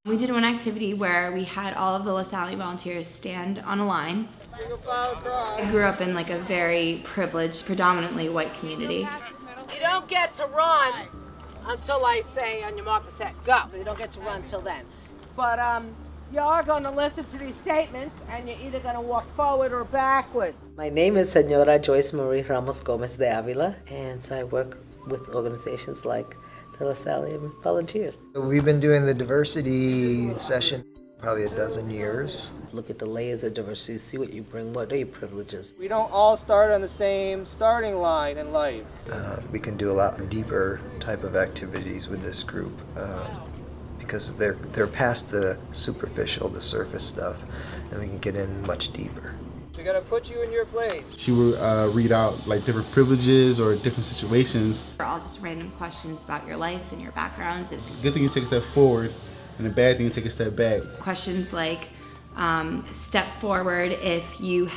We did one activity where we had all of the Lasallian volunteers stand on a line. Single file across. I grew up in like a very privileged, predominantly white community. You don't get to run until I say on your mark, set, go. You don't get to run till then. But you are going to listen to these statements, and you're either going to walk forward or backwards. My name is Senora Joyce Marie Ramos Gomez de Avila, and so I work with organizations like the Lasallian Volunteers. We've been doing the diversity session probably a dozen years. Look at the layers of diversity, see what you bring, what are your privileges. We don't all start on the same starting line in life. We can do a lot deeper type of activities with this group because they're past the superficial, the surface stuff, and we can get in much deeper. We gotta put you in your place. She would read out like different privileges or different situations. They're all just random questions about your life and your background. Good thing you take a step forward, and the bad thing you take a step back. Questions like, step forward if you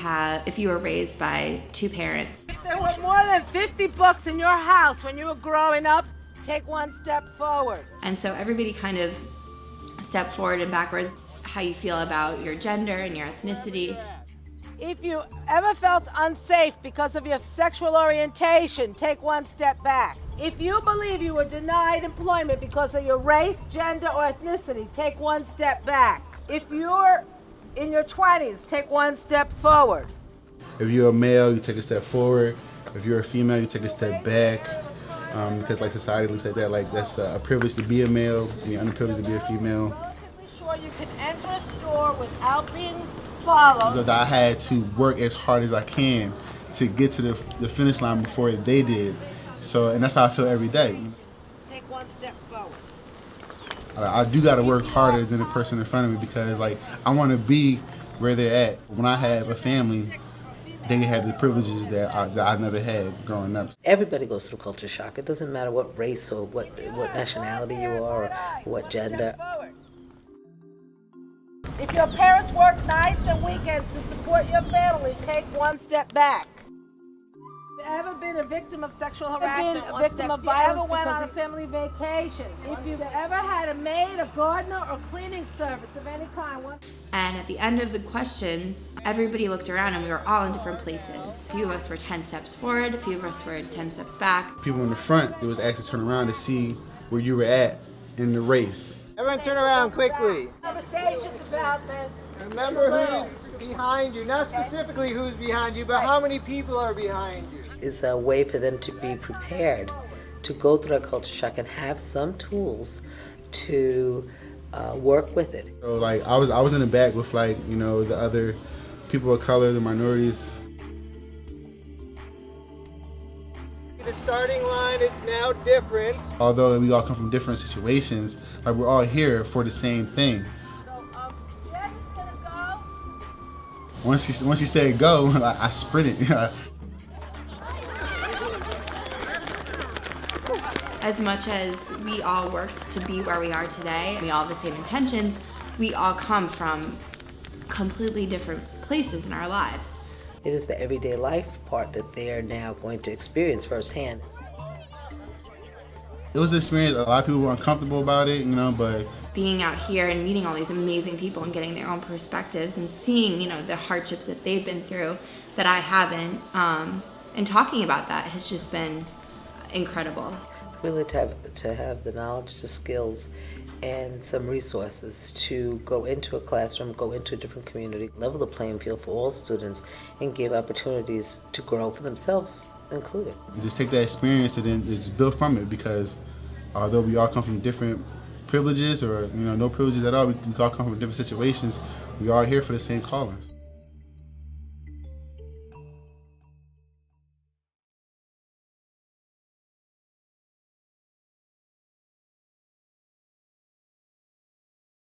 were raised by two parents. If there were more than 50 books in your house when you were growing up, take one step forward. And so everybody kind of stepped forward and backwards, how you feel about your gender and your ethnicity. If you ever felt unsafe because of your sexual orientation, take one step back. If you believe you were denied employment because of your race, gender, or ethnicity, take one step back. If you're in your 20s, take one step forward. If you're a male, you take a step forward. If you're a female, you take a step back. Because like society looks at that like that's a privilege to be a male and you're underprivileged to be a female. Relatively sure you can enter a store without being followed. So that I had to work as hard as I can to get to the finish line before they did. So, and that's how I feel every day. Take one step forward. I do got to work harder than the person in front of me because like I want to be where they're at. When I have a family, they have the privileges that I never had growing up. Everybody goes through culture shock. It doesn't matter what race or what nationality you are or what gender. If your parents work nights and weekends to support your family, take one step back. If you've ever been a victim of sexual harassment, a victim of violence, ever went on a family vacation, if you've ever had a maid, a gardener, or cleaning service of any kind. And at the end of the questions, everybody looked around and we were all in different places. A few of us were 10 steps forward, a few of us were 10 steps back. People in the front, it was asked to turn around to see where you were at in the race. Everyone turn around quickly. Conversations about this. Remember who's behind you, not specifically who's behind you, but how many people are behind you. It's a way for them to be prepared to go through that culture shock and have some tools to work with it. So like I was in the back with like, you know, the other people of color, the minorities. The starting line is now different. Although we all come from different situations, like we're all here for the same thing. So, Jen is gonna go. Once she said go, like, I sprinted. As much as we all worked to be where we are today, we all have the same intentions, we all come from completely different places in our lives. It is the everyday life part that they are now going to experience firsthand. It was an experience. A lot of people were uncomfortable about it, you know, but Being out here and meeting all these amazing people and getting their own perspectives and seeing, you know, the hardships that they've been through that I haven't, and talking about that has just been incredible. Really to have the knowledge, the skills, and some resources to go into a classroom, go into a different community, level the playing field for all students, and give opportunities to grow for themselves included. just take that experience and then just build from it because although we all come from different privileges or, you know, no privileges at all, we all come from different situations, we are here for the same callings.